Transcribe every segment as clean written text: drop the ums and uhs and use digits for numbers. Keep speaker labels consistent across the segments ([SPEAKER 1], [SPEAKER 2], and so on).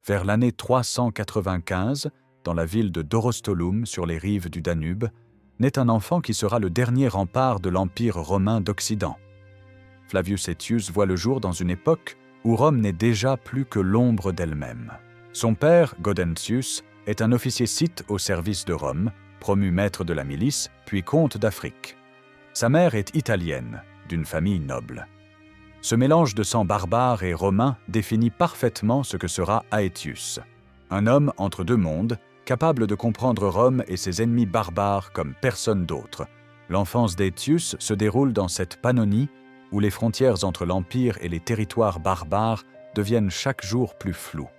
[SPEAKER 1] Vers l'année 395, dans la ville de Dorostolum, sur les rives du Danube, naît un enfant qui sera le dernier rempart de l'Empire romain d'Occident. Flavius Aetius voit le jour dans une époque où Rome n'est déjà plus que l'ombre d'elle-même. Son père, Gaudentius, est un officier scythe au service de Rome, promu maître de la milice, puis comte d'Afrique. Sa mère est italienne, d'une famille noble. Ce mélange de sang barbare et romain définit parfaitement ce que sera Aetius. Un homme entre deux mondes, capable de comprendre Rome et ses ennemis barbares comme personne d'autre. L'enfance d'Aetius se déroule dans cette Pannonie où les frontières entre l'Empire et les territoires barbares deviennent chaque jour plus floues.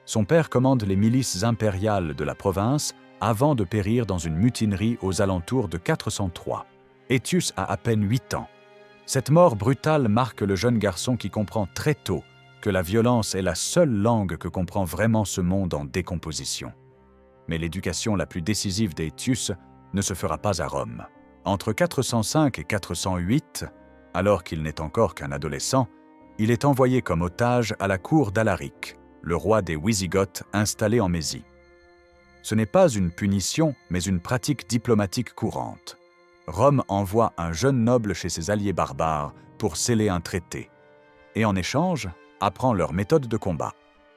[SPEAKER 1] Son père commande les milices impériales de la province avant de périr dans une mutinerie aux alentours de 403. Aetius a à peine 8 ans. Cette mort brutale marque le jeune garçon qui comprend très tôt que la violence est la seule langue que comprend vraiment ce monde en décomposition. Mais l'éducation la plus décisive d'Aetius ne se fera pas à Rome. Entre 405 et 408, alors qu'il n'est encore qu'un adolescent, il est envoyé comme otage à la cour d'Alaric, le roi des Wisigoths installé en Mésie. Ce n'est pas une punition, mais une pratique diplomatique courante. Rome envoie un jeune noble chez ses alliés barbares pour sceller un traité, et en échange, apprend leur méthode de combat.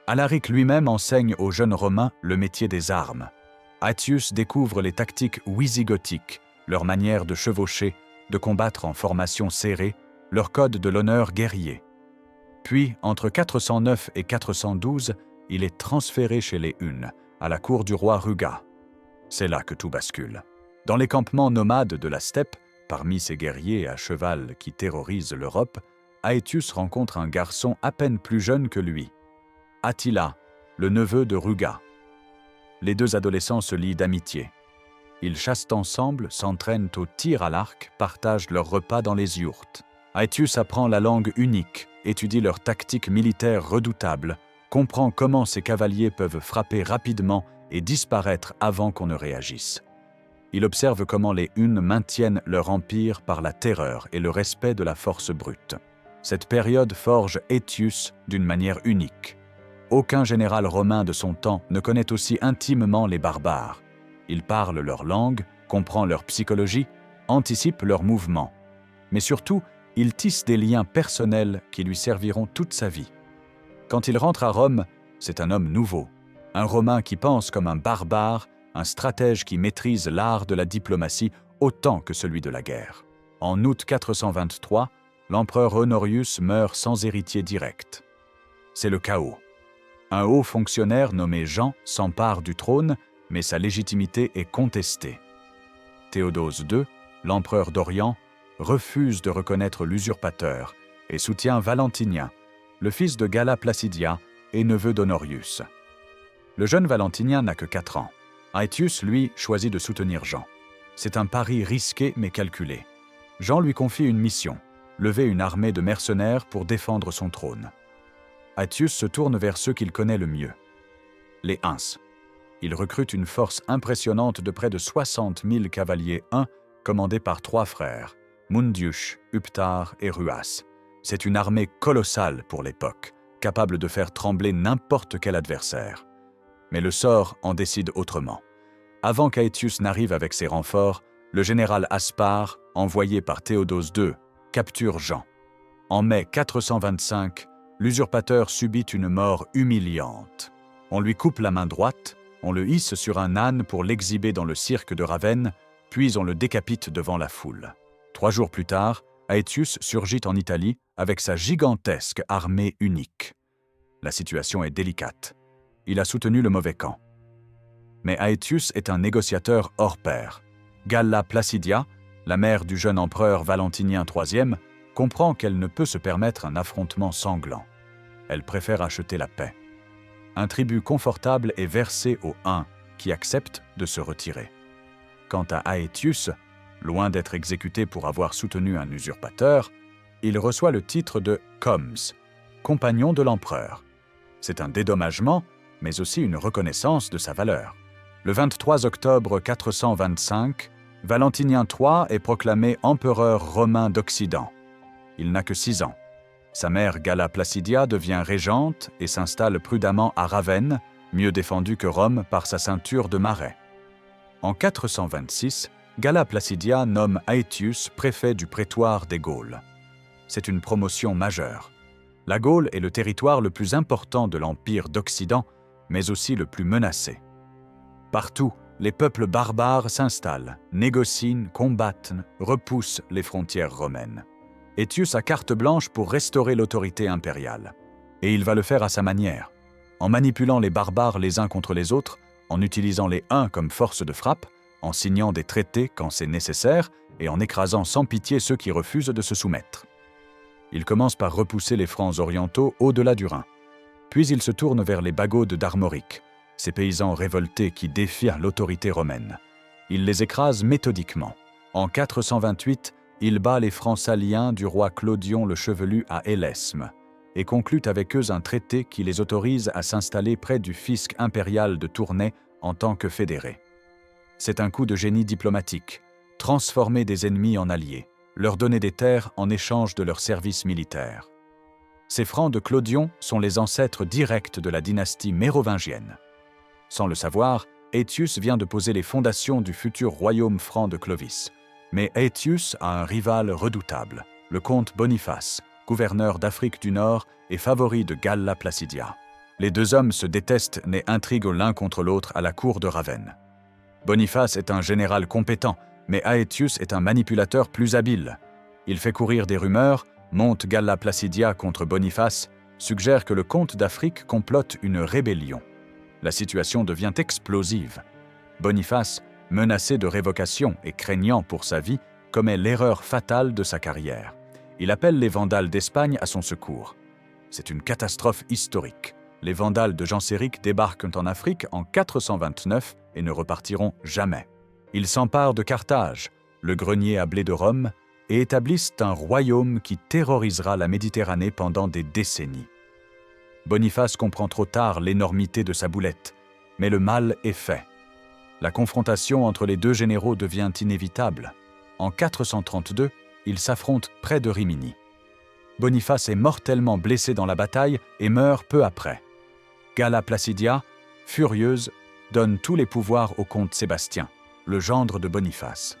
[SPEAKER 1] Alaric lui-même enseigne aux jeunes Romains le métier des armes. Aetius découvre les tactiques wisigothiques, leur manière de chevaucher, de combattre en formation serrée, leur code de l'honneur guerrier. Puis, entre 409 et 412, il est transféré chez les Hunes, à la cour du roi Ruga. C'est là que tout bascule. Dans les campements nomades de la steppe, parmi ces guerriers à cheval qui terrorisent l'Europe, Aetius rencontre un garçon à peine plus jeune que lui, Attila, le neveu de Ruga. Les deux adolescents se lient d'amitié. Ils chassent ensemble, s'entraînent au tir à l'arc, partagent leurs repas dans les yourtes. Aetius apprend la langue unique, étudie leurs tactiques militaires redoutables, comprend comment ces cavaliers peuvent frapper rapidement et disparaître avant qu'on ne réagisse. Il observe comment les Hunes maintiennent leur empire par la terreur et le respect de la force brute. Cette période forge Aetius d'une manière unique. Aucun général romain de son temps ne connaît aussi intimement les barbares. Il parle leur langue, comprend leur psychologie, anticipe leurs mouvements. Mais surtout, il tisse des liens personnels qui lui serviront toute sa vie. Quand il rentre à Rome, c'est un homme nouveau, un Romain qui pense comme un barbare, un stratège qui maîtrise l'art de la diplomatie autant que celui de la guerre. En août 423, l'empereur Honorius meurt sans héritier direct. C'est le chaos. Un haut fonctionnaire nommé Jean s'empare du trône, mais sa légitimité est contestée. Théodose II, l'empereur d'Orient, refuse de reconnaître l'usurpateur et soutient Valentinien, le fils de Galla Placidia et neveu d'Honorius. Le jeune Valentinien n'a que 4 ans. Aetius, lui, choisit de soutenir Jean. C'est un pari risqué mais calculé. Jean lui confie une mission, lever une armée de mercenaires pour défendre son trône. Aetius se tourne vers ceux qu'il connaît le mieux, les Huns. Il recrute une force impressionnante de près de 60 000 cavaliers huns, commandés par 3 frères, Mundius, Uptar et Ruas. C'est une armée colossale pour l'époque, capable de faire trembler n'importe quel adversaire. Mais le sort en décide autrement. Avant qu'Aetius n'arrive avec ses renforts, le général Aspar, envoyé par Théodose II, capture Jean. En mai 425, l'usurpateur subit une mort humiliante. On lui coupe la main droite, on le hisse sur un âne pour l'exhiber dans le cirque de Ravenne, puis on le décapite devant la foule. 3 jours plus tard, Aetius surgit en Italie avec sa gigantesque armée unique. La situation est délicate. Il a soutenu le mauvais camp. Mais Aetius est un négociateur hors pair. Galla Placidia, la mère du jeune empereur Valentinien III, comprend qu'elle ne peut se permettre un affrontement sanglant. Elle préfère acheter la paix. Un tribut confortable est versé aux Huns, qui acceptent de se retirer. Quant à Aetius, loin d'être exécuté pour avoir soutenu un usurpateur, il reçoit le titre de comes, compagnon de l'empereur. C'est un dédommagement, mais aussi une reconnaissance de sa valeur. Le 23 octobre 425, Valentinien III est proclamé empereur romain d'Occident. Il n'a que 6 ans. Sa mère Galla Placidia devient régente et s'installe prudemment à Ravenne, mieux défendue que Rome par sa ceinture de marais. En 426, Galla Placidia nomme Aetius préfet du prétoire des Gaules. C'est une promotion majeure. La Gaule est le territoire le plus important de l'Empire d'Occident, mais aussi le plus menacé. Partout, les peuples barbares s'installent, négocient, combattent, repoussent les frontières romaines. Aetius a carte blanche pour restaurer l'autorité impériale. Et il va le faire à sa manière, en manipulant les barbares les uns contre les autres, en utilisant les Huns comme force de frappe, en signant des traités quand c'est nécessaire et en écrasant sans pitié ceux qui refusent de se soumettre. Il commence par repousser les Francs orientaux au-delà du Rhin. Puis il se tourne vers les Bagaudes d'Armorique, ces paysans révoltés qui défient l'autorité romaine. Il les écrase méthodiquement. En 428, il bat les Francs saliens du roi Clodion le Chevelu à Hellesme et conclut avec eux un traité qui les autorise à s'installer près du fisc impérial de Tournai en tant que fédérés. C'est un coup de génie diplomatique, transformer des ennemis en alliés, leur donner des terres en échange de leurs services militaires. Ces Francs de Clodion sont les ancêtres directs de la dynastie mérovingienne. Sans le savoir, Aetius vient de poser les fondations du futur royaume franc de Clovis. Mais Aetius a un rival redoutable, le comte Boniface, gouverneur d'Afrique du Nord et favori de Galla Placidia. Les deux hommes se détestent et intriguent l'un contre l'autre à la cour de Ravenne. Boniface est un général compétent, mais Aetius est un manipulateur plus habile. Il fait courir des rumeurs, monte Galla Placidia contre Boniface, suggère que le comte d'Afrique complote une rébellion. La situation devient explosive. Boniface, menacé de révocation et craignant pour sa vie, commet l'erreur fatale de sa carrière. Il appelle les Vandales d'Espagne à son secours. C'est une catastrophe historique. Les Vandales de Genséric débarquent en Afrique en 429 et ne repartiront jamais. Ils s'emparent de Carthage, le grenier à blé de Rome, et établissent un royaume qui terrorisera la Méditerranée pendant des décennies. Boniface comprend trop tard l'énormité de sa boulette, mais le mal est fait. La confrontation entre les deux généraux devient inévitable. En 432, ils s'affrontent près de Rimini. Boniface est mortellement blessé dans la bataille et meurt peu après. Galla Placidia, furieuse, donne tous les pouvoirs au comte Sébastien, le gendre de Boniface.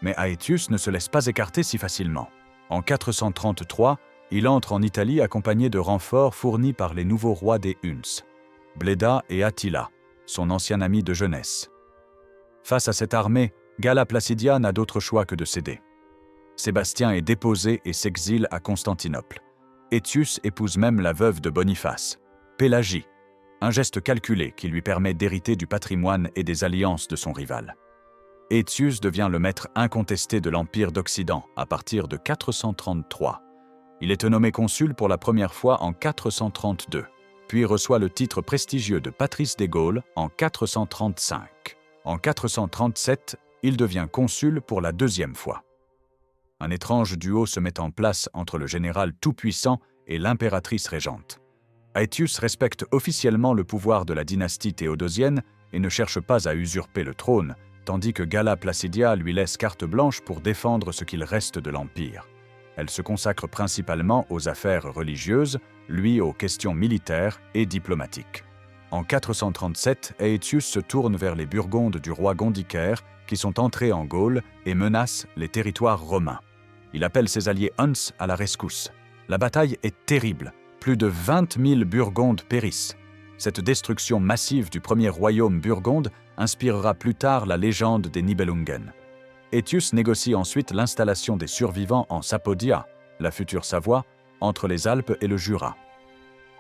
[SPEAKER 1] Mais Aetius ne se laisse pas écarter si facilement. En 433, il entre en Italie accompagné de renforts fournis par les nouveaux rois des Huns, Bleda et Attila, son ancien ami de jeunesse. Face à cette armée, Galla Placidia n'a d'autre choix que de céder. Sébastien est déposé et s'exile à Constantinople. Aetius épouse même la veuve de Boniface, Pélagie, un geste calculé qui lui permet d'hériter du patrimoine et des alliances de son rival. Aetius devient le maître incontesté de l'Empire d'Occident à partir de 433. Il est nommé consul pour la première fois en 432, puis reçoit le titre prestigieux de patrice des Gaules en 435. En 437, il devient consul pour la deuxième fois. Un étrange duo se met en place entre le général tout-puissant et l'impératrice régente. Aetius respecte officiellement le pouvoir de la dynastie théodosienne et ne cherche pas à usurper le trône, tandis que Galla Placidia lui laisse carte blanche pour défendre ce qu'il reste de l'Empire. Elle se consacre principalement aux affaires religieuses, lui aux questions militaires et diplomatiques. En 437, Aetius se tourne vers les Burgondes du roi Gondicare qui sont entrés en Gaule et menacent les territoires romains. Il appelle ses alliés Huns à la rescousse. La bataille est terrible. Plus de 20 000 Burgondes périssent. Cette destruction massive du premier royaume burgonde inspirera plus tard la légende des Nibelungen. Aetius négocie ensuite l'installation des survivants en Sapodia, la future Savoie, entre les Alpes et le Jura.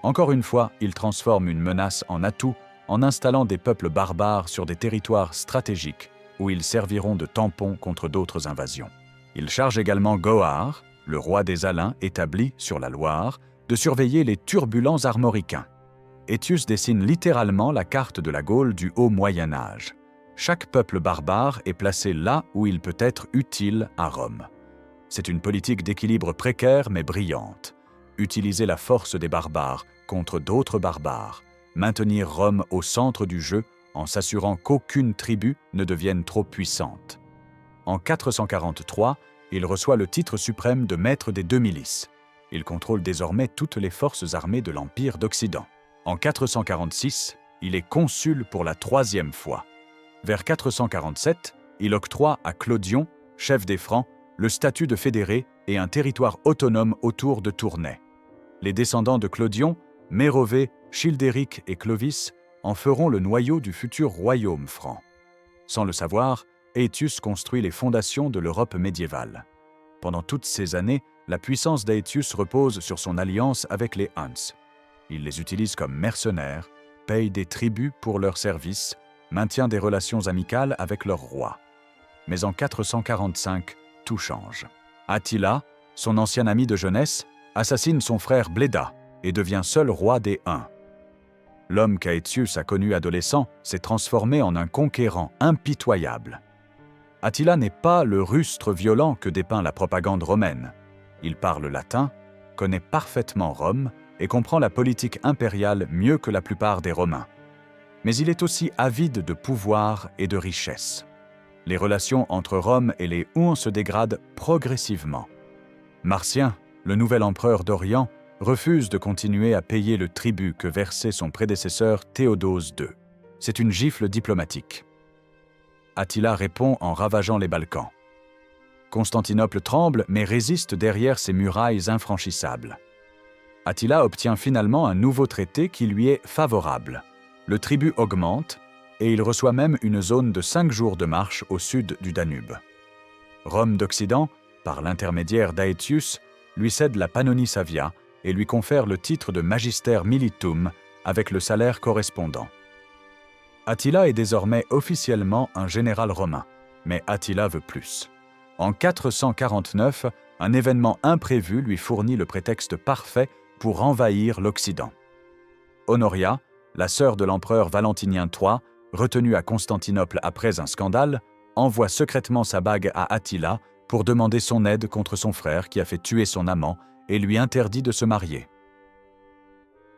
[SPEAKER 1] Encore une fois, il transforme une menace en atout en installant des peuples barbares sur des territoires stratégiques où ils serviront de tampons contre d'autres invasions. Il charge également Goar, le roi des Alains établi sur la Loire, de surveiller les turbulents armoricains. Aetius dessine littéralement la carte de la Gaule du Haut Moyen Âge. Chaque peuple barbare est placé là où il peut être utile à Rome. C'est une politique d'équilibre précaire mais brillante. Utiliser la force des barbares contre d'autres barbares, maintenir Rome au centre du jeu en s'assurant qu'aucune tribu ne devienne trop puissante. En 443, il reçoit le titre suprême de maître des deux milices. Il contrôle désormais toutes les forces armées de l'Empire d'Occident. En 446, il est consul pour la 3e fois. Vers 447, il octroie à Clodion, chef des Francs, le statut de fédéré et un territoire autonome autour de Tournai. Les descendants de Clodion, Mérovée, Childéric et Clovis, en feront le noyau du futur royaume franc. Sans le savoir, Aetius construit les fondations de l'Europe médiévale. Pendant toutes ces années, la puissance d'Aetius repose sur son alliance avec les Huns. Il les utilise comme mercenaires, paye des tributs pour leurs services, maintient des relations amicales avec leur roi. Mais en 445, tout change. Attila, son ancien ami de jeunesse, assassine son frère Bléda et devient seul roi des Huns. L'homme qu'Aetius a connu adolescent s'est transformé en un conquérant impitoyable. Attila n'est pas le rustre violent que dépeint la propagande romaine. Il parle latin, connaît parfaitement Rome et comprend la politique impériale mieux que la plupart des Romains. Mais il est aussi avide de pouvoir et de richesse. Les relations entre Rome et les Huns se dégradent progressivement. Marcien, le nouvel empereur d'Orient, refuse de continuer à payer le tribut que versait son prédécesseur Théodose II. C'est une gifle diplomatique. Attila répond en ravageant les Balkans. Constantinople tremble mais résiste derrière ses murailles infranchissables. Attila obtient finalement un nouveau traité qui lui est favorable. Le tribut augmente et il reçoit même une zone de 5 jours de marche au sud du Danube. Rome d'Occident, par l'intermédiaire d'Aetius, lui cède la Pannonie Savia et lui confère le titre de Magister Militum avec le salaire correspondant. Attila est désormais officiellement un général romain, mais Attila veut plus. En 449, un événement imprévu lui fournit le prétexte parfait pour envahir l'Occident. Honoria, la sœur de l'empereur Valentinien III, retenue à Constantinople après un scandale, envoie secrètement sa bague à Attila pour demander son aide contre son frère qui a fait tuer son amant et lui interdit de se marier.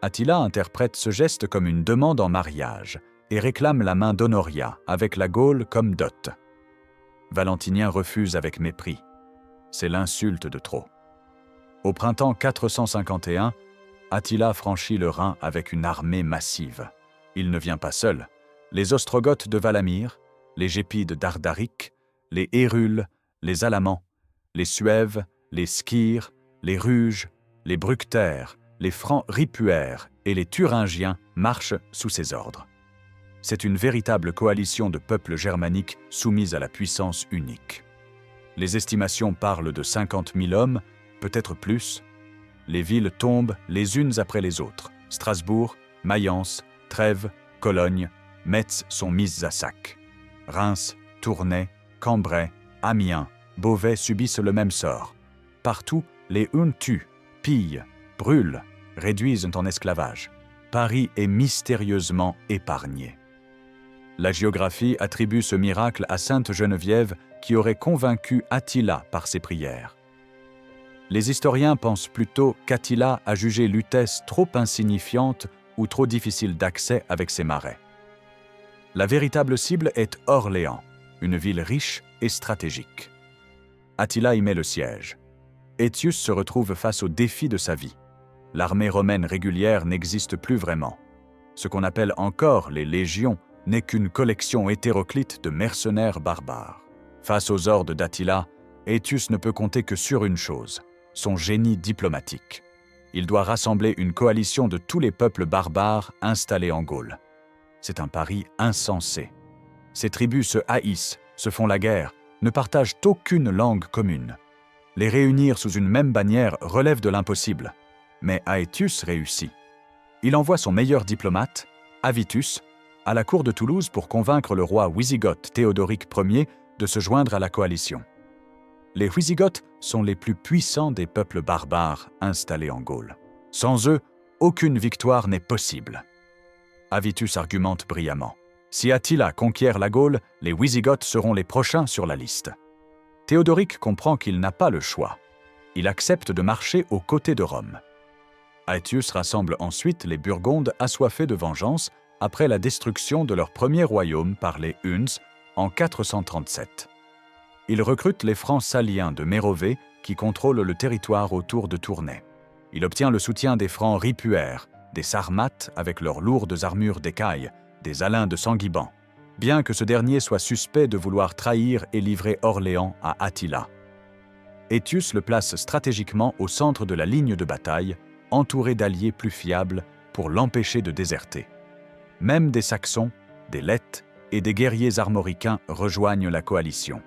[SPEAKER 1] Attila interprète ce geste comme une demande en mariage et réclame la main d'Honoria avec la Gaule comme dot. Valentinien refuse avec mépris. C'est l'insulte de trop. Au printemps 451, Attila franchit le Rhin avec une armée massive. Il ne vient pas seul. Les Ostrogoths de Valamir, les Gépides d'Ardaric, les Hérules, les Alamans, les Suèves, les Skyres, les Ruges, les Bructères, les Francs ripuaires et les Thuringiens marchent sous ses ordres. C'est une véritable coalition de peuples germaniques soumis à la puissance unique. Les estimations parlent de 50 000 hommes, peut-être plus. Les villes tombent les unes après les autres. Strasbourg, Mayence, Trèves, Cologne, Metz sont mises à sac. Reims, Tournai, Cambrai, Amiens, Beauvais subissent le même sort. Partout, les Huns tuent, pillent, brûlent, réduisent en esclavage. Paris est mystérieusement épargné. La géographie attribue ce miracle à Sainte Geneviève qui aurait convaincu Attila par ses prières. Les historiens pensent plutôt qu'Attila a jugé Lutèce trop insignifiante ou trop difficile d'accès avec ses marais. La véritable cible est Orléans, une ville riche et stratégique. Attila y met le siège. Aetius se retrouve face au défi de sa vie. L'armée romaine régulière n'existe plus vraiment. Ce qu'on appelle encore les légions n'est qu'une collection hétéroclite de mercenaires barbares. Face aux hordes d'Attila, Aetius ne peut compter que sur une chose, son génie diplomatique. Il doit rassembler une coalition de tous les peuples barbares installés en Gaule. C'est un pari insensé. Ces tribus se haïssent, se font la guerre, ne partagent aucune langue commune. Les réunir sous une même bannière relève de l'impossible. Mais Aetius réussit. Il envoie son meilleur diplomate, Avitus, à la cour de Toulouse pour convaincre le roi wisigoth Théodoric Ier de se joindre à la coalition. Les Wisigoths sont les plus puissants des peuples barbares installés en Gaule. Sans eux, aucune victoire n'est possible. Avitus argumente brillamment. Si Attila conquiert la Gaule, les Wisigoths seront les prochains sur la liste. Théodoric comprend qu'il n'a pas le choix. Il accepte de marcher aux côtés de Rome. Aetius rassemble ensuite les Burgondes assoiffés de vengeance après la destruction de leur premier royaume par les Huns en 437. Il recrute les Francs saliens de Mérovée qui contrôlent le territoire autour de Tournai. Il obtient le soutien des Francs ripuaires, des Sarmates avec leurs lourdes armures d'écailles, des Alains de Sanguiban, bien que ce dernier soit suspect de vouloir trahir et livrer Orléans à Attila. Aetius le place stratégiquement au centre de la ligne de bataille, entouré d'alliés plus fiables pour l'empêcher de déserter. Même des Saxons, des Lettes et des guerriers armoricains rejoignent la coalition.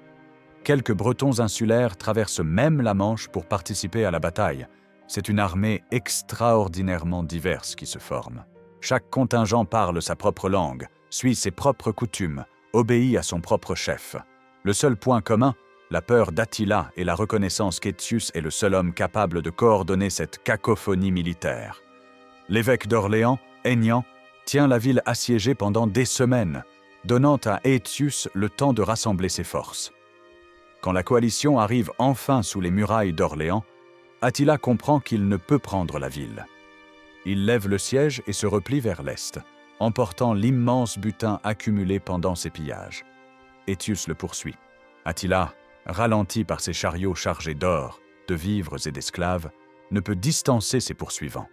[SPEAKER 1] Quelques Bretons insulaires traversent même la Manche pour participer à la bataille. C'est une armée extraordinairement diverse qui se forme. Chaque contingent parle sa propre langue, suit ses propres coutumes, obéit à son propre chef. Le seul point commun, la peur d'Attila et la reconnaissance qu'Aetius est le seul homme capable de coordonner cette cacophonie militaire. L'évêque d'Orléans, Aignan, tient la ville assiégée pendant des semaines, donnant à Aetius le temps de rassembler ses forces. Quand la coalition arrive enfin sous les murailles d'Orléans, Attila comprend qu'il ne peut prendre la ville. Il lève le siège et se replie vers l'est, emportant l'immense butin accumulé pendant ses pillages. Aetius le poursuit. Attila, ralenti par ses chariots chargés d'or, de vivres et d'esclaves, ne peut distancer ses poursuivants.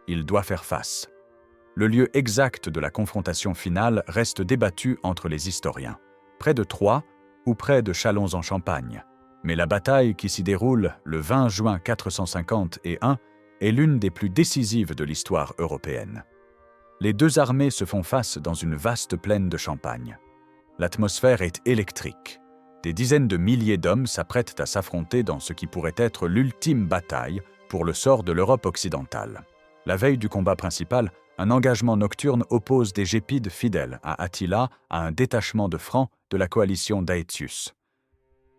[SPEAKER 1] Il doit faire face. Le lieu exact de la confrontation finale reste débattu entre les historiens, près de Troyes ou près de Châlons-en-Champagne. Mais la bataille qui s'y déroule le 20 juin 451 est l'une des plus décisives de l'histoire européenne. Les deux armées se font face dans une vaste plaine de Champagne. L'atmosphère est électrique. Des dizaines de milliers d'hommes s'apprêtent à s'affronter dans ce qui pourrait être l'ultime bataille pour le sort de l'Europe occidentale. La veille du combat principal, un engagement nocturne oppose des Gépides fidèles à Attila à un détachement de Francs de la coalition d'Aetius.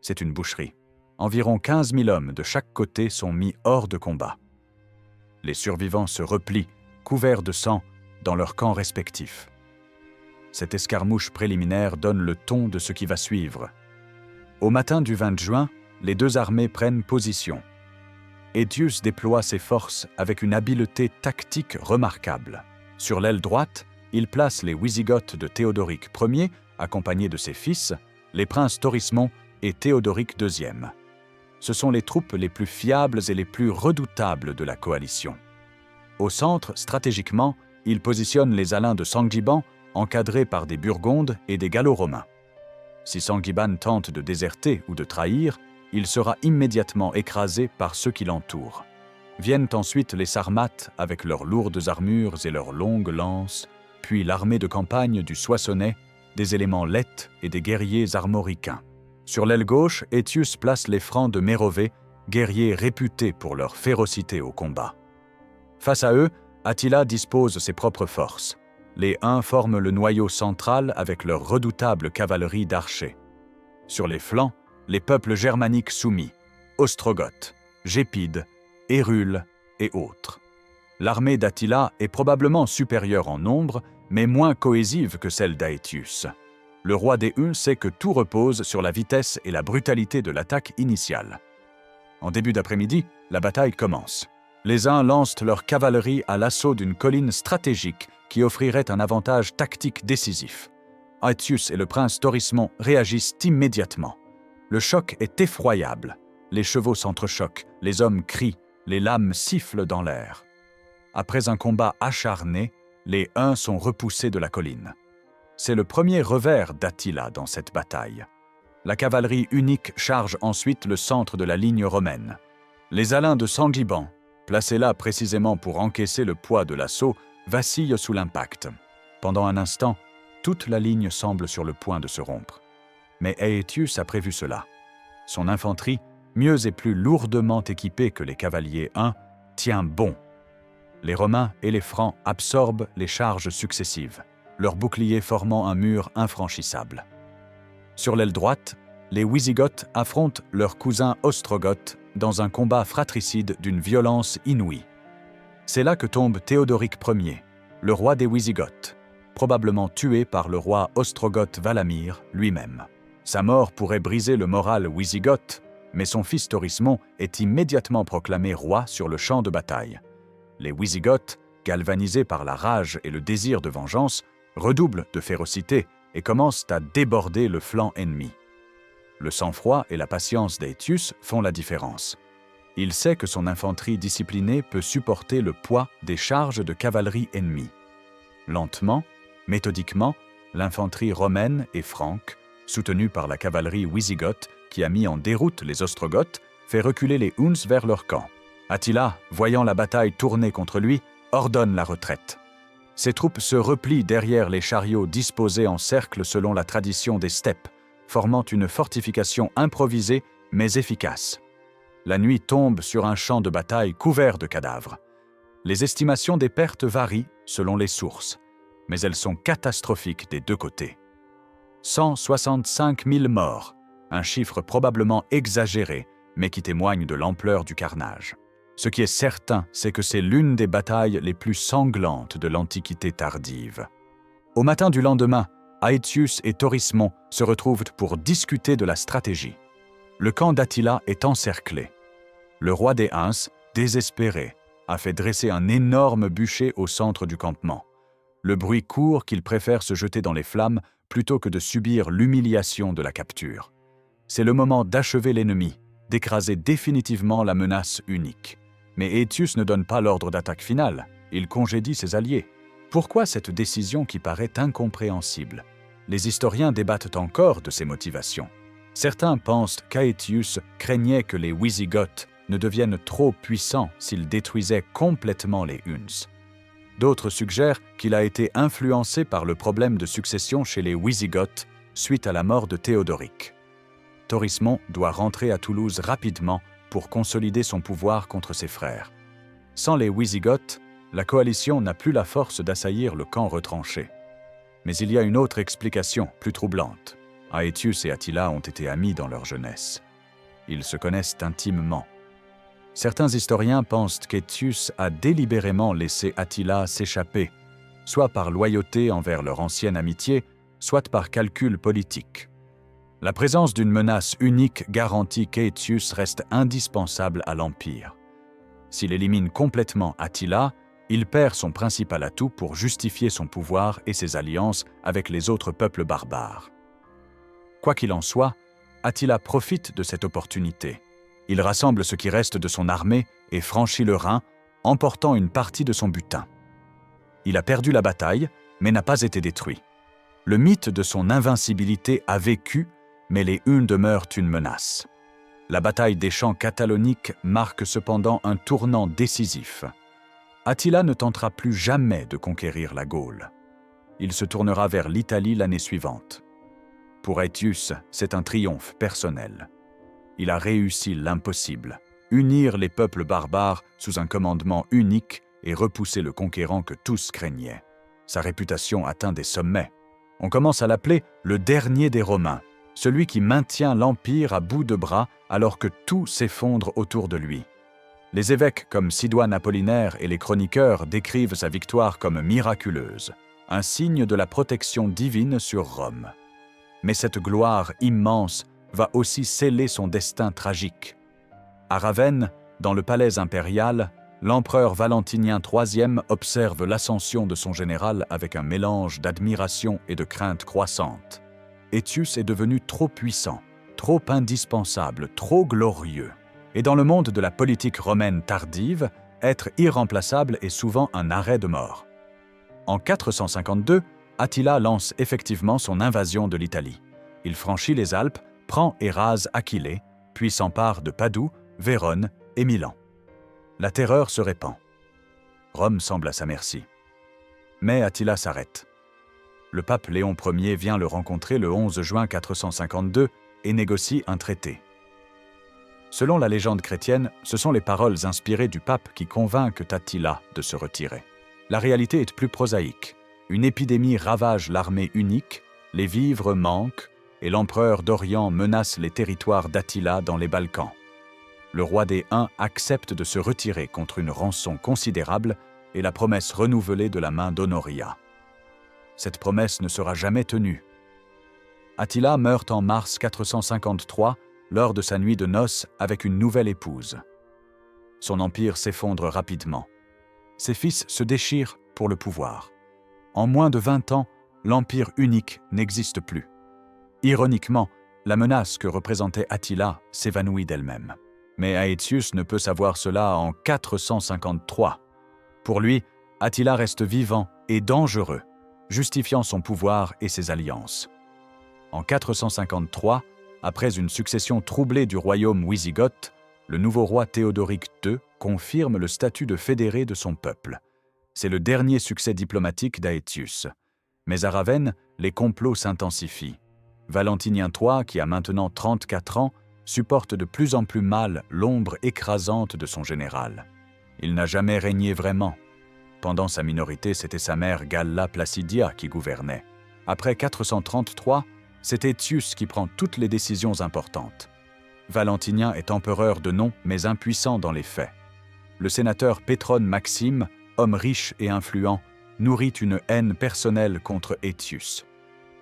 [SPEAKER 1] C'est une boucherie. Environ 15 000 hommes de chaque côté sont mis hors de combat. Les survivants se replient, couverts de sang, dans leurs camps respectifs. Cette escarmouche préliminaire donne le ton de ce qui va suivre. Au matin du 20 juin, les deux armées prennent position. Aetius déploie ses forces avec une habileté tactique remarquable. Sur l'aile droite, il place les Wisigoths de Théodoric Ier, accompagnés de ses fils, les princes Torismond et Théodoric II. Ce sont les troupes les plus fiables et les plus redoutables de la coalition. Au centre, stratégiquement, il positionne les Alains de Sanguiban, encadrés par des Burgondes et des Gallo-Romains. Si Sanguiban tente de déserter ou de trahir, il sera immédiatement écrasé par ceux qui l'entourent. Viennent ensuite les Sarmates avec leurs lourdes armures et leurs longues lances, puis l'armée de campagne du Soissonnais, des éléments lettes et des guerriers armoricains. Sur l'aile gauche, Aetius place les Francs de Mérové, guerriers réputés pour leur férocité au combat. Face à eux, Attila dispose ses propres forces. Les Huns forment le noyau central avec leur redoutable cavalerie d'archers. Sur les flancs, les peuples germaniques soumis, Ostrogoths, Gépides, Hérules et autres. L'armée d'Attila est probablement supérieure en nombre, mais moins cohésive que celle d'Aetius. Le roi des Huns sait que tout repose sur la vitesse et la brutalité de l'attaque initiale. En début d'après-midi, la bataille commence. Les Huns lancent leur cavalerie à l'assaut d'une colline stratégique qui offrirait un avantage tactique décisif. Aetius et le prince Torismond réagissent immédiatement. Le choc est effroyable. Les chevaux s'entrechoquent, les hommes crient, les lames sifflent dans l'air. Après un combat acharné, les Huns sont repoussés de la colline. C'est le premier revers d'Attila dans cette bataille. La cavalerie unique charge ensuite le centre de la ligne romaine. Les Alains de Sanguiban, placés là précisément pour encaisser le poids de l'assaut, vacillent sous l'impact. Pendant un instant, toute la ligne semble sur le point de se rompre. Mais Aetius a prévu cela. Son infanterie, mieux et plus lourdement équipée que les cavaliers huns, tient bon. Les Romains et les Francs absorbent les charges successives, leurs boucliers formant un mur infranchissable. Sur l'aile droite, les Wisigoths affrontent leurs cousins Ostrogoths dans un combat fratricide d'une violence inouïe. C'est là que tombe Théodoric Ier, le roi des Wisigoths, probablement tué par le roi ostrogoth Valamir lui-même. Sa mort pourrait briser le moral wisigoth, mais son fils Torismond est immédiatement proclamé roi sur le champ de bataille. Les Wisigoths, galvanisés par la rage et le désir de vengeance, redoublent de férocité et commencent à déborder le flanc ennemi. Le sang-froid et la patience d'Aetius font la différence. Il sait que son infanterie disciplinée peut supporter le poids des charges de cavalerie ennemie. Lentement, méthodiquement, l'infanterie romaine et franque, soutenue par la cavalerie wisigothe qui a mis en déroute les Ostrogoths, fait reculer les Huns vers leur camp. Attila, voyant la bataille tourner contre lui, ordonne la retraite. Ses troupes se replient derrière les chariots disposés en cercle selon la tradition des steppes, formant une fortification improvisée mais efficace. La nuit tombe sur un champ de bataille couvert de cadavres. Les estimations des pertes varient selon les sources, mais elles sont catastrophiques des deux côtés. 165 000 morts, un chiffre probablement exagéré, mais qui témoigne de l'ampleur du carnage. Ce qui est certain, c'est que c'est l'une des batailles les plus sanglantes de l'Antiquité tardive. Au matin du lendemain, Aetius et Thorismond se retrouvent pour discuter de la stratégie. Le camp d'Attila est encerclé. Le roi des Huns, désespéré, a fait dresser un énorme bûcher au centre du campement. Le bruit court qu'il préfère se jeter dans les flammes plutôt que de subir l'humiliation de la capture. C'est le moment d'achever l'ennemi, d'écraser définitivement la menace unique. Mais Aetius ne donne pas l'ordre d'attaque finale, il congédie ses alliés. Pourquoi cette décision qui paraît incompréhensible? Les historiens débattent encore de ses motivations. Certains pensent qu'Aetius craignait que les Wisigoths ne deviennent trop puissants s'ils détruisaient complètement les Huns. D'autres suggèrent qu'il a été influencé par le problème de succession chez les Wisigoths suite à la mort de Théodoric. Thorismond doit rentrer à Toulouse rapidement pour consolider son pouvoir contre ses frères. Sans les Wisigoths, la coalition n'a plus la force d'assaillir le camp retranché. Mais il y a une autre explication, plus troublante. Aetius et Attila ont été amis dans leur jeunesse. Ils se connaissent intimement. Certains historiens pensent qu'Aetius a délibérément laissé Attila s'échapper, soit par loyauté envers leur ancienne amitié, soit par calcul politique. La présence d'une menace unique garantit qu'Aetius reste indispensable à l'Empire. S'il élimine complètement Attila, il perd son principal atout pour justifier son pouvoir et ses alliances avec les autres peuples barbares. Quoi qu'il en soit, Attila profite de cette opportunité. Il rassemble ce qui reste de son armée et franchit le Rhin, emportant une partie de son butin. Il a perdu la bataille, mais n'a pas été détruit. Le mythe de son invincibilité a vécu, mais les Huns demeurent une menace. La bataille des champs cataloniques marque cependant un tournant décisif. Attila ne tentera plus jamais de conquérir la Gaule. Il se tournera vers l'Italie l'année suivante. Pour Aetius, c'est un triomphe personnel. Il a réussi l'impossible, unir les peuples barbares sous un commandement unique et repousser le conquérant que tous craignaient. Sa réputation atteint des sommets. On commence à l'appeler le dernier des Romains, celui qui maintient l'Empire à bout de bras alors que tout s'effondre autour de lui. Les évêques comme Sidoine Apollinaire et les chroniqueurs décrivent sa victoire comme miraculeuse, un signe de la protection divine sur Rome. Mais cette gloire immense va aussi sceller son destin tragique. À Ravenne, dans le palais impérial, l'empereur Valentinien III observe l'ascension de son général avec un mélange d'admiration et de crainte croissante. Aetius est devenu trop puissant, trop indispensable, trop glorieux. Et dans le monde de la politique romaine tardive, être irremplaçable est souvent un arrêt de mort. En 452, Attila lance effectivement son invasion de l'Italie. Il franchit les Alpes, prend et rase Aquilée, puis s'empare de Padoue, Vérone et Milan. La terreur se répand. Rome semble à sa merci. Mais Attila s'arrête. Le pape Léon Ier vient le rencontrer le 11 juin 452 et négocie un traité. Selon la légende chrétienne, ce sont les paroles inspirées du pape qui convainquent Attila de se retirer. La réalité est plus prosaïque. Une épidémie ravage l'armée unique, les vivres manquent et l'empereur d'Orient menace les territoires d'Attila dans les Balkans. Le roi des Huns accepte de se retirer contre une rançon considérable et la promesse renouvelée de la main d'Honoria. Cette promesse ne sera jamais tenue. Attila meurt en mars 453 lors de sa nuit de noces avec une nouvelle épouse. Son empire s'effondre rapidement. Ses fils se déchirent pour le pouvoir. En moins de 20 ans, l'empire unique n'existe plus. Ironiquement, la menace que représentait Attila s'évanouit d'elle-même. Mais Aetius ne peut savoir cela en 453. Pour lui, Attila reste vivant et dangereux, justifiant son pouvoir et ses alliances. En 453, après une succession troublée du royaume wisigoth, le nouveau roi Théodoric II confirme le statut de fédéré de son peuple. C'est le dernier succès diplomatique d'Aetius. Mais à Ravenne, les complots s'intensifient. Valentinien III, qui a maintenant 34 ans, supporte de plus en plus mal l'ombre écrasante de son général. Il n'a jamais régné vraiment. Pendant sa minorité, c'était sa mère Galla Placidia qui gouvernait. Après 433, c'est Aetius qui prend toutes les décisions importantes. Valentinien est empereur de nom, mais impuissant dans les faits. Le sénateur Pétrone Maxime, homme riche et influent, nourrit une haine personnelle contre Aetius.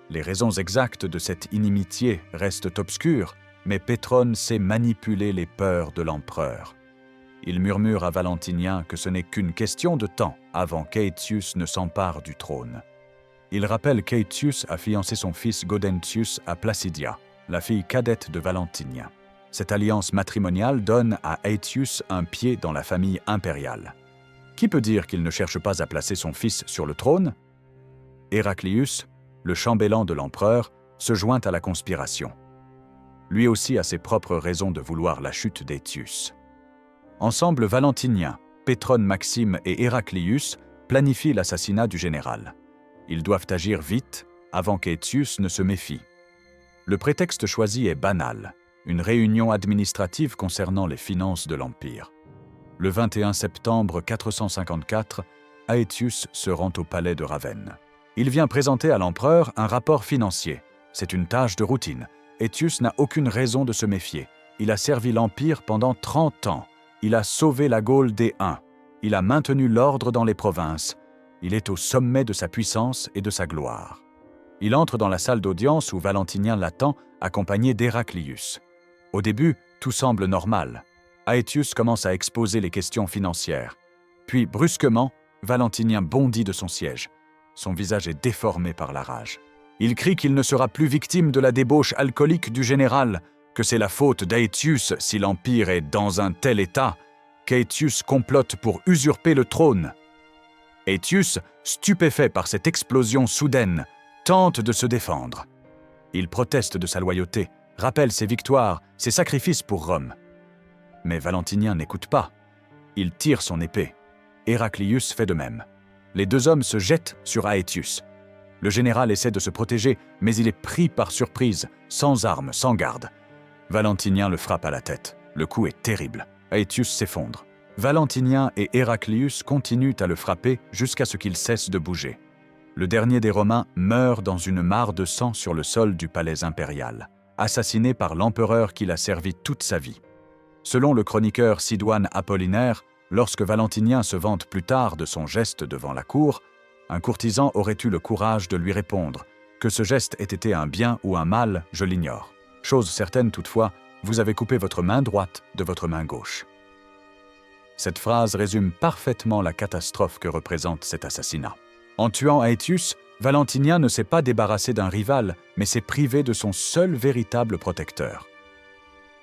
[SPEAKER 1] Les raisons exactes de cette inimitié restent obscures, mais Pétrone sait manipuler les peurs de l'empereur. Il murmure à Valentinien que ce n'est qu'une question de temps avant qu'Aetius ne s'empare du trône. Il rappelle qu'Aetius a fiancé son fils Gaudentius à Placidia, la fille cadette de Valentinien. Cette alliance matrimoniale donne à Aetius un pied dans la famille impériale. Qui peut dire qu'il ne cherche pas à placer son fils sur le trône? Héraclius, le chambellan de l'empereur, se joint à la conspiration. Lui aussi a ses propres raisons de vouloir la chute d'Aetius. Ensemble, Valentinien, Pétrone Maxime et Héraclius planifient l'assassinat du général. Ils doivent agir vite, avant qu'Aetius ne se méfie. Le prétexte choisi est banal, une réunion administrative concernant les finances de l'Empire. Le 21 septembre 454, Aetius se rend au palais de Ravenne. Il vient présenter à l'empereur un rapport financier. C'est une tâche de routine. Aetius n'a aucune raison de se méfier. Il a servi l'Empire pendant 30 ans. Il a sauvé la Gaule des Huns. Il a maintenu l'ordre dans les provinces. Il est au sommet de sa puissance et de sa gloire. Il entre dans la salle d'audience où Valentinien l'attend, accompagné d'Héraclius. Au début, tout semble normal. Aetius commence à exposer les questions financières. Puis, brusquement, Valentinien bondit de son siège. Son visage est déformé par la rage. Il crie qu'il ne sera plus victime de la débauche alcoolique du général, que c'est la faute d'Aetius si l'Empire est dans un tel état, qu'Aetius complote pour usurper le trône. Aetius, stupéfait par cette explosion soudaine, tente de se défendre. Il proteste de sa loyauté, rappelle ses victoires, ses sacrifices pour Rome. Mais Valentinien n'écoute pas. Il tire son épée. Héraclius fait de même. Les deux hommes se jettent sur Aetius. Le général essaie de se protéger, mais il est pris par surprise, sans armes, sans garde. Valentinien le frappe à la tête. Le coup est terrible. Aetius s'effondre. Valentinien et Héraclius continuent à le frapper jusqu'à ce qu'il cesse de bouger. Le dernier des Romains meurt dans une mare de sang sur le sol du palais impérial, assassiné par l'empereur qui l'a servi toute sa vie. Selon le chroniqueur Sidoine Apollinaire, lorsque Valentinien se vante plus tard de son geste devant la cour, un courtisan aurait eu le courage de lui répondre que ce geste ait été un bien ou un mal, je l'ignore. Chose certaine toutefois, vous avez coupé votre main droite de votre main gauche. Cette phrase résume parfaitement la catastrophe que représente cet assassinat. En tuant Aetius, Valentinien ne s'est pas débarrassé d'un rival, mais s'est privé de son seul véritable protecteur.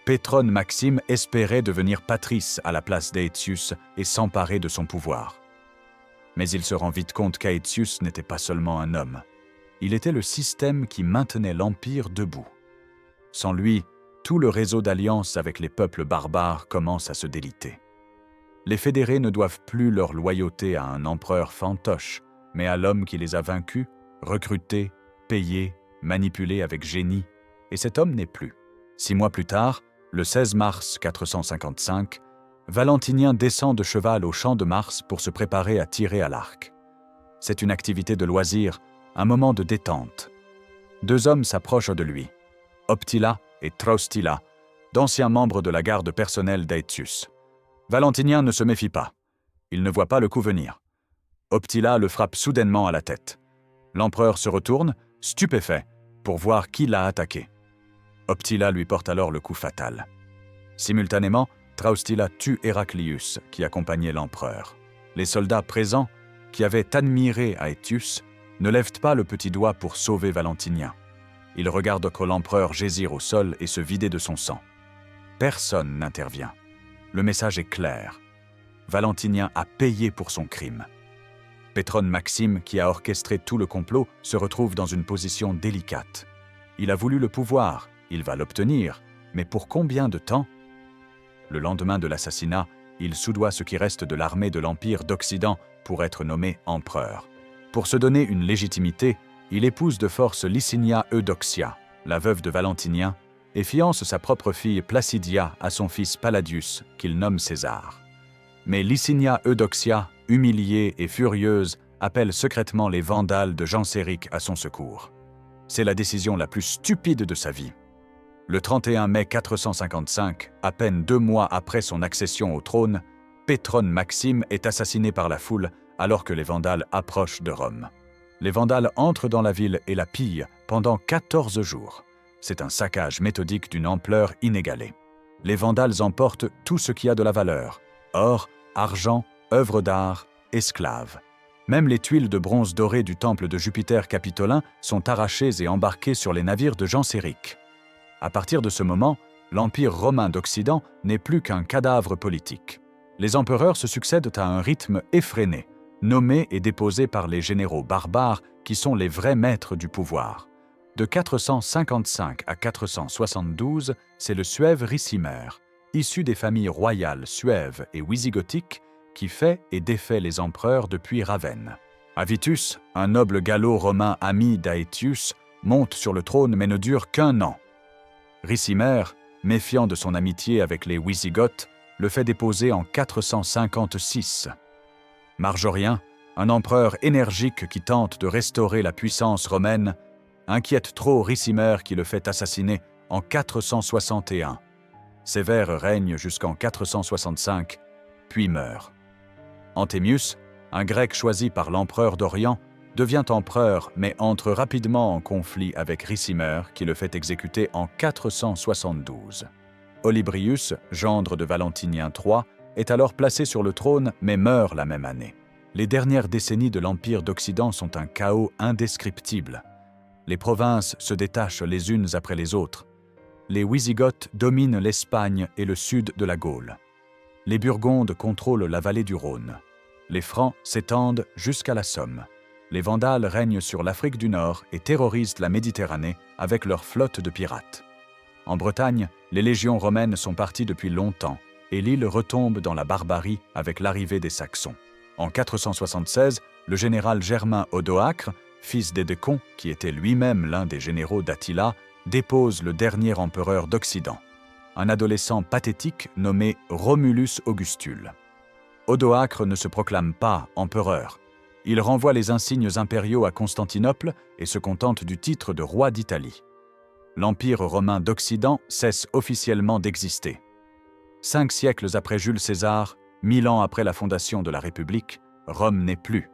[SPEAKER 1] Pétrone Maxime espérait devenir patrice à la place d'Aetius et s'emparer de son pouvoir. Mais il se rend vite compte qu'Aetius n'était pas seulement un homme. Il était le système qui maintenait l'Empire debout. Sans lui, tout le réseau d'alliances avec les peuples barbares commence à se déliter. Les fédérés ne doivent plus leur loyauté à un empereur fantoche, mais à l'homme qui les a vaincus, recrutés, payés, manipulés avec génie, et cet homme n'est plus. 6 mois plus tard, le 16 mars 455, Valentinien descend de cheval au champ de Mars pour se préparer à tirer à l'arc. C'est une activité de loisir, un moment de détente. 2 hommes s'approchent de lui, Optila et Traustila, d'anciens membres de la garde personnelle d'Aetius. Valentinien ne se méfie pas. Il ne voit pas le coup venir. Optila le frappe soudainement à la tête. L'empereur se retourne, stupéfait, pour voir qui l'a attaqué. Optila lui porte alors le coup fatal. Simultanément, Traustila tue Héraclius, qui accompagnait l'empereur. Les soldats présents, qui avaient admiré Aetius, ne lèvent pas le petit doigt pour sauver Valentinien. Ils regardent que l'empereur gésir au sol et se vider de son sang. Personne n'intervient. Le message est clair. Valentinien a payé pour son crime. Pétron Maxime, qui a orchestré tout le complot, se retrouve dans une position délicate. Il a voulu le pouvoir, il va l'obtenir, mais pour combien de temps? Le lendemain de l'assassinat, il soudoie ce qui reste de l'armée de l'Empire d'Occident pour être nommé empereur. Pour se donner une légitimité, il épouse de force Licinia Eudoxia, la veuve de Valentinien, et fiance sa propre fille Placidia à son fils Palladius, qu'il nomme César. Mais Licinia Eudoxia, humiliée et furieuse, appelle secrètement les Vandales de Genséric à son secours. C'est la décision la plus stupide de sa vie. Le 31 mai 455, à peine 2 mois après son accession au trône, Pétron Maxime est assassiné par la foule alors que les Vandales approchent de Rome. Les Vandales entrent dans la ville et la pillent pendant 14 jours. C'est un saccage méthodique d'une ampleur inégalée. Les Vandales emportent tout ce qui a de la valeur: or, argent, œuvres d'art, esclaves. Même les tuiles de bronze doré du temple de Jupiter capitolin sont arrachées et embarquées sur les navires de Genséric. À partir de ce moment, l'Empire romain d'Occident n'est plus qu'un cadavre politique. Les empereurs se succèdent à un rythme effréné, nommés et déposés par les généraux barbares qui sont les vrais maîtres du pouvoir. De 455 à 472, c'est le Suève Ricimer, issu des familles royales suèves et wisigothiques, qui fait et défait les empereurs depuis Ravenne. Avitus, un noble gallo-romain ami d'Aetius, monte sur le trône mais ne dure qu'1 an. Ricimer, méfiant de son amitié avec les Wisigoths, le fait déposer en 456. Marjorien, un empereur énergique qui tente de restaurer la puissance romaine, inquiète trop Ricimer qui le fait assassiner en 461. Sévère règne jusqu'en 465, puis meurt. Anthemius, un grec choisi par l'empereur d'Orient, devient empereur mais entre rapidement en conflit avec Ricimer qui le fait exécuter en 472. Olybrius, gendre de Valentinien III, est alors placé sur le trône mais meurt la même année. Les dernières décennies de l'Empire d'Occident sont un chaos indescriptible. Les provinces se détachent les unes après les autres. Les Wisigoths dominent l'Espagne et le sud de la Gaule. Les Burgondes contrôlent la vallée du Rhône. Les Francs s'étendent jusqu'à la Somme. Les Vandales règnent sur l'Afrique du Nord et terrorisent la Méditerranée avec leur flotte de pirates. En Bretagne, les légions romaines sont parties depuis longtemps et l'île retombe dans la barbarie avec l'arrivée des Saxons. En 476, le général Germain Odoacre, fils d'Édécon, qui était lui-même l'un des généraux d'Attila, dépose le dernier empereur d'Occident, un adolescent pathétique nommé Romulus Augustule. Odoacre ne se proclame pas empereur. Il renvoie les insignes impériaux à Constantinople et se contente du titre de roi d'Italie. L'Empire romain d'Occident cesse officiellement d'exister. 5 siècles après Jules César, 1000 ans après la fondation de la République, Rome n'est plus.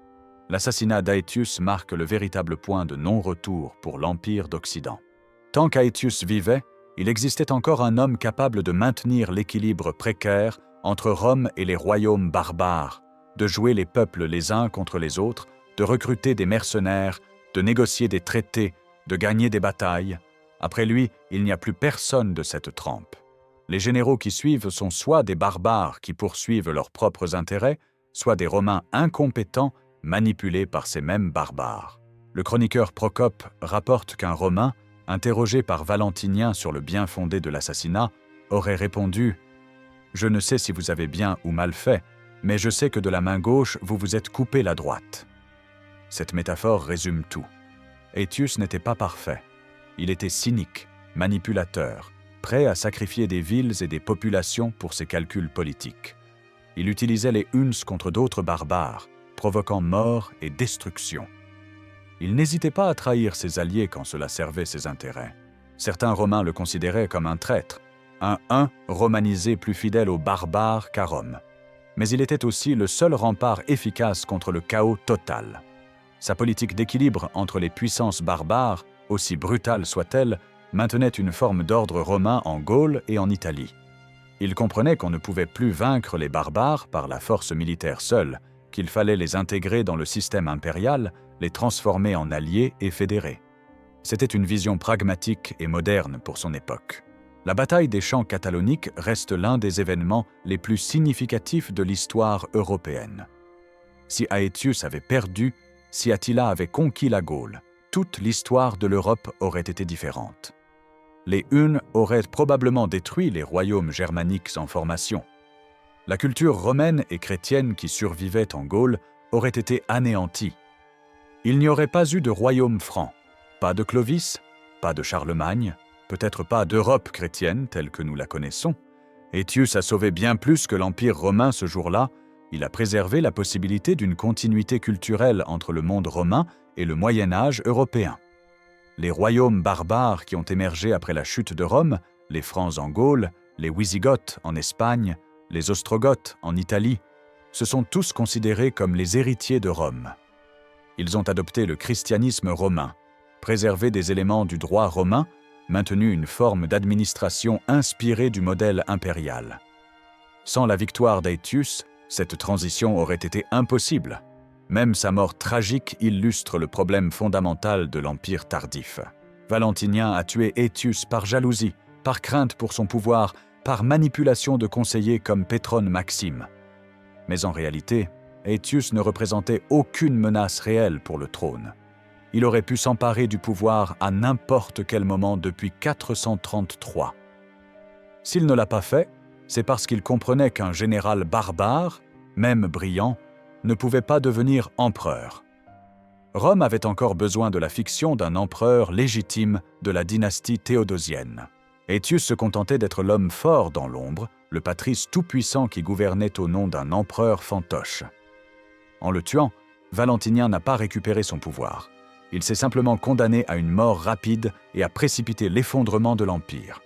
[SPEAKER 1] L'assassinat d'Aetius marque le véritable point de non-retour pour l'Empire d'Occident. Tant qu'Aetius vivait, il existait encore un homme capable de maintenir l'équilibre précaire entre Rome et les royaumes barbares, de jouer les peuples les uns contre les autres, de recruter des mercenaires, de négocier des traités, de gagner des batailles. Après lui, il n'y a plus personne de cette trempe. Les généraux qui suivent sont soit des barbares qui poursuivent leurs propres intérêts, soit des Romains incompétents manipulés par ces mêmes barbares. Le chroniqueur Procope rapporte qu'un Romain, interrogé par Valentinien sur le bien-fondé de l'assassinat, aurait répondu « Je ne sais si vous avez bien ou mal fait, mais je sais que de la main gauche, vous vous êtes coupé la droite. » Cette métaphore résume tout. Aetius n'était pas parfait. Il était cynique, manipulateur, prêt à sacrifier des villes et des populations pour ses calculs politiques. Il utilisait les Huns contre d'autres barbares, provoquant mort et destruction. Il n'hésitait pas à trahir ses alliés quand cela servait ses intérêts. Certains Romains le considéraient comme un traître, un Hun romanisé plus fidèle aux barbares qu'à Rome. Mais il était aussi le seul rempart efficace contre le chaos total. Sa politique d'équilibre entre les puissances barbares, aussi brutale soit-elle, maintenait une forme d'ordre romain en Gaule et en Italie. Il comprenait qu'on ne pouvait plus vaincre les barbares par la force militaire seule, qu'il fallait les intégrer dans le système impérial, les transformer en alliés et fédérés. C'était une vision pragmatique et moderne pour son époque. La bataille des champs cataloniques reste l'un des événements les plus significatifs de l'histoire européenne. Si Aetius avait perdu, si Attila avait conquis la Gaule, toute l'histoire de l'Europe aurait été différente. Les Huns auraient probablement détruit les royaumes germaniques en formation. La culture romaine et chrétienne qui survivait en Gaule aurait été anéantie. Il n'y aurait pas eu de royaume franc, pas de Clovis, pas de Charlemagne, peut-être pas d'Europe chrétienne telle que nous la connaissons. Aetius a sauvé bien plus que l'Empire romain ce jour-là. Il a préservé la possibilité d'une continuité culturelle entre le monde romain et le Moyen-Âge européen. Les royaumes barbares qui ont émergé après la chute de Rome, les Francs en Gaule, les Wisigoths en Espagne, les Ostrogoths en Italie, se sont tous considérés comme les héritiers de Rome. Ils ont adopté le christianisme romain, préservé des éléments du droit romain, maintenu une forme d'administration inspirée du modèle impérial. Sans la victoire d'Aetius, cette transition aurait été impossible. Même sa mort tragique illustre le problème fondamental de l'Empire tardif. Valentinien a tué Aetius par jalousie, par crainte pour son pouvoir, par manipulation de conseillers comme Pétrone Maxime. Mais en réalité, Aetius ne représentait aucune menace réelle pour le trône. Il aurait pu s'emparer du pouvoir à n'importe quel moment depuis 433. S'il ne l'a pas fait, c'est parce qu'il comprenait qu'un général barbare, même brillant, ne pouvait pas devenir empereur. Rome avait encore besoin de la fiction d'un empereur légitime de la dynastie théodosienne. Aetius se contentait d'être l'homme fort dans l'ombre, le patrice tout-puissant qui gouvernait au nom d'un empereur fantoche. En le tuant, Valentinien n'a pas récupéré son pouvoir. Il s'est simplement condamné à une mort rapide et a précipité l'effondrement de l'Empire.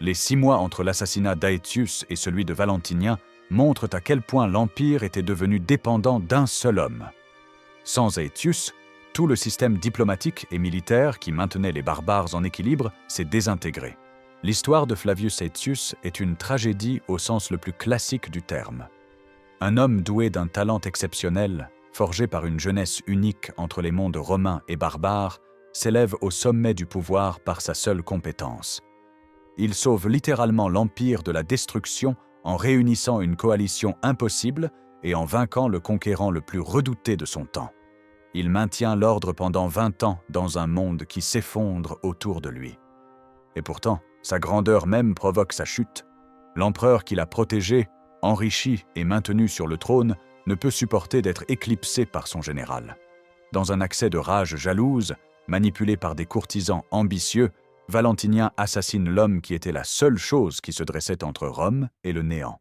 [SPEAKER 1] Les 6 mois entre l'assassinat d'Aetius et celui de Valentinien montrent à quel point l'Empire était devenu dépendant d'un seul homme. Sans Aetius, tout le système diplomatique et militaire qui maintenait les barbares en équilibre s'est désintégré. L'histoire de Flavius Aetius est une tragédie au sens le plus classique du terme. Un homme doué d'un talent exceptionnel, forgé par une jeunesse unique entre les mondes romains et barbares, s'élève au sommet du pouvoir par sa seule compétence. Il sauve littéralement l'Empire de la destruction en réunissant une coalition impossible et en vainquant le conquérant le plus redouté de son temps. Il maintient l'ordre pendant 20 ans dans un monde qui s'effondre autour de lui. Et pourtant, sa grandeur même provoque sa chute. L'empereur qui l'a protégé, enrichi et maintenu sur le trône ne peut supporter d'être éclipsé par son général. Dans un accès de rage jalouse, manipulé par des courtisans ambitieux, Valentinien assassine l'homme qui était la seule chose qui se dressait entre Rome et le néant.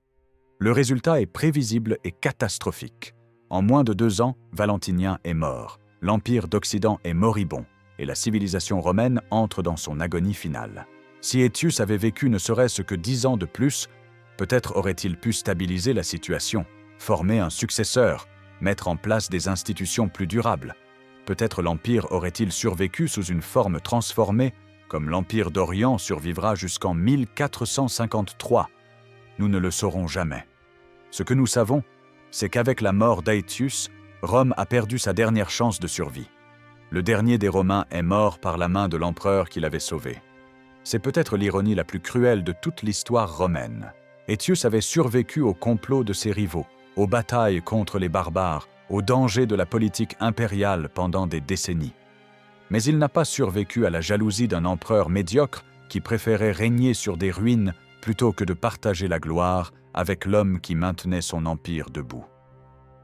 [SPEAKER 1] Le résultat est prévisible et catastrophique. En moins de 2 ans, Valentinien est mort, l'Empire d'Occident est moribond, et la civilisation romaine entre dans son agonie finale. Si Aetius avait vécu ne serait-ce que 10 ans de plus, peut-être aurait-il pu stabiliser la situation, former un successeur, mettre en place des institutions plus durables. Peut-être l'Empire aurait-il survécu sous une forme transformée, comme l'Empire d'Orient survivra jusqu'en 1453. Nous ne le saurons jamais. Ce que nous savons, c'est qu'avec la mort d'Aetius, Rome a perdu sa dernière chance de survie. Le dernier des Romains est mort par la main de l'empereur qui l'avait sauvé. C'est peut-être l'ironie la plus cruelle de toute l'histoire romaine. Aetius avait survécu au complot de ses rivaux, aux batailles contre les barbares, aux dangers de la politique impériale pendant des décennies. Mais il n'a pas survécu à la jalousie d'un empereur médiocre qui préférait régner sur des ruines plutôt que de partager la gloire avec l'homme qui maintenait son empire debout.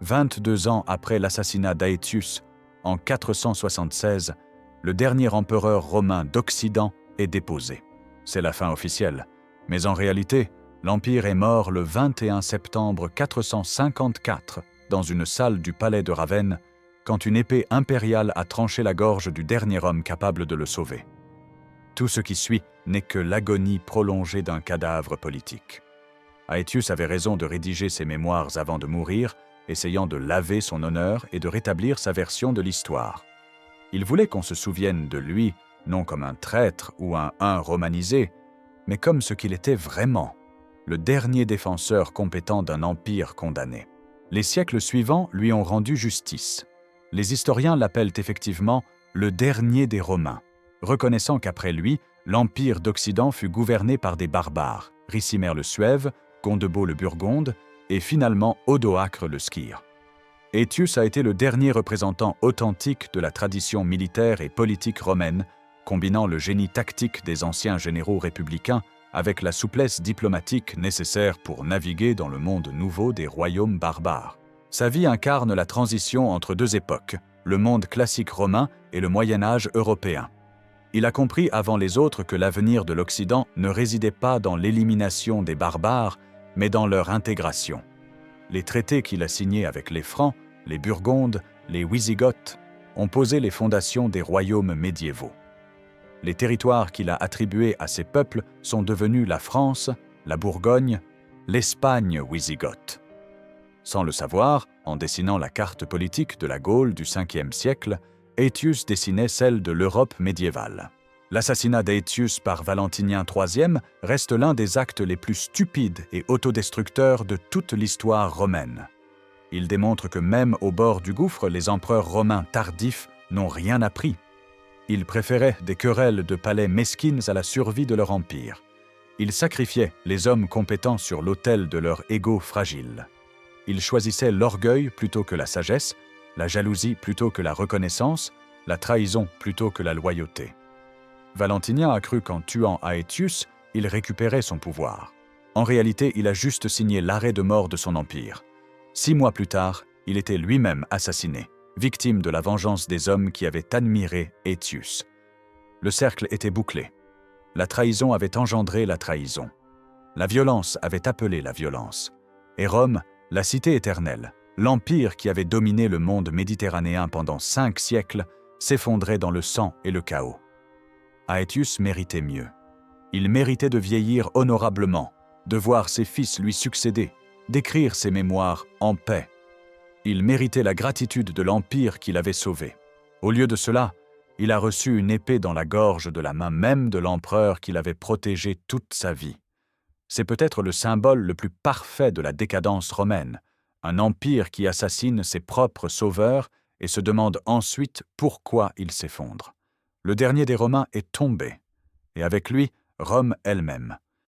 [SPEAKER 1] 22 ans après l'assassinat d'Aetius, en 476, le dernier empereur romain d'Occident est déposé. C'est la fin officielle, mais en réalité, l'Empire est mort le 21 septembre 454 dans une salle du palais de Ravenne, quand une épée impériale a tranché la gorge du dernier homme capable de le sauver. Tout ce qui suit n'est que l'agonie prolongée d'un cadavre politique. Aetius avait raison de rédiger ses mémoires avant de mourir, essayant de laver son honneur et de rétablir sa version de l'histoire. Il voulait qu'on se souvienne de lui, non comme un traître ou un Hun romanisé, mais comme ce qu'il était vraiment, le dernier défenseur compétent d'un empire condamné. Les siècles suivants lui ont rendu justice. Les historiens l'appellent effectivement le dernier des Romains, reconnaissant qu'après lui, l'Empire d'Occident fut gouverné par des barbares, Ricimer le Suève, Gondebaud le Burgonde et finalement Odoacre le Skire. Aetius a été le dernier représentant authentique de la tradition militaire et politique romaine, combinant le génie tactique des anciens généraux républicains avec la souplesse diplomatique nécessaire pour naviguer dans le monde nouveau des royaumes barbares. Sa vie incarne la transition entre deux époques, le monde classique romain et le Moyen-Âge européen. Il a compris avant les autres que l'avenir de l'Occident ne résidait pas dans l'élimination des barbares, mais dans leur intégration. Les traités qu'il a signés avec les Francs, les Burgondes, les Wisigoths ont posé les fondations des royaumes médiévaux. Les territoires qu'il a attribués à ces peuples sont devenus la France, la Bourgogne, l'Espagne wisigothe. Sans le savoir, en dessinant la carte politique de la Gaule du 5e siècle, Aetius dessinait celle de l'Europe médiévale. L'assassinat d'Aetius par Valentinien III reste l'un des actes les plus stupides et autodestructeurs de toute l'histoire romaine. Il démontre que même au bord du gouffre, les empereurs romains tardifs n'ont rien appris. Ils préféraient des querelles de palais mesquines à la survie de leur empire. Ils sacrifiaient les hommes compétents sur l'autel de leur ego fragile. Ils choisissaient l'orgueil plutôt que la sagesse, la jalousie plutôt que la reconnaissance, la trahison plutôt que la loyauté. Valentinien a cru qu'en tuant Aetius, il récupérait son pouvoir. En réalité, il a juste signé l'arrêt de mort de son empire. 6 mois plus tard, il était lui-même assassiné, victime de la vengeance des hommes qui avaient admiré Aetius. Le cercle était bouclé. La trahison avait engendré la trahison. La violence avait appelé la violence. Et Rome, la cité éternelle, l'empire qui avait dominé le monde méditerranéen pendant 5 siècles, s'effondrait dans le sang et le chaos. Aetius méritait mieux. Il méritait de vieillir honorablement, de voir ses fils lui succéder, d'écrire ses mémoires en paix. Il méritait la gratitude de l'empire qu'il avait sauvé. Au lieu de cela, il a reçu une épée dans la gorge de la main même de l'empereur qu'il avait protégé toute sa vie. C'est peut-être le symbole le plus parfait de la décadence romaine, un empire qui assassine ses propres sauveurs et se demande ensuite pourquoi il s'effondre. Le dernier des Romains est tombé, et avec lui, Rome elle-même.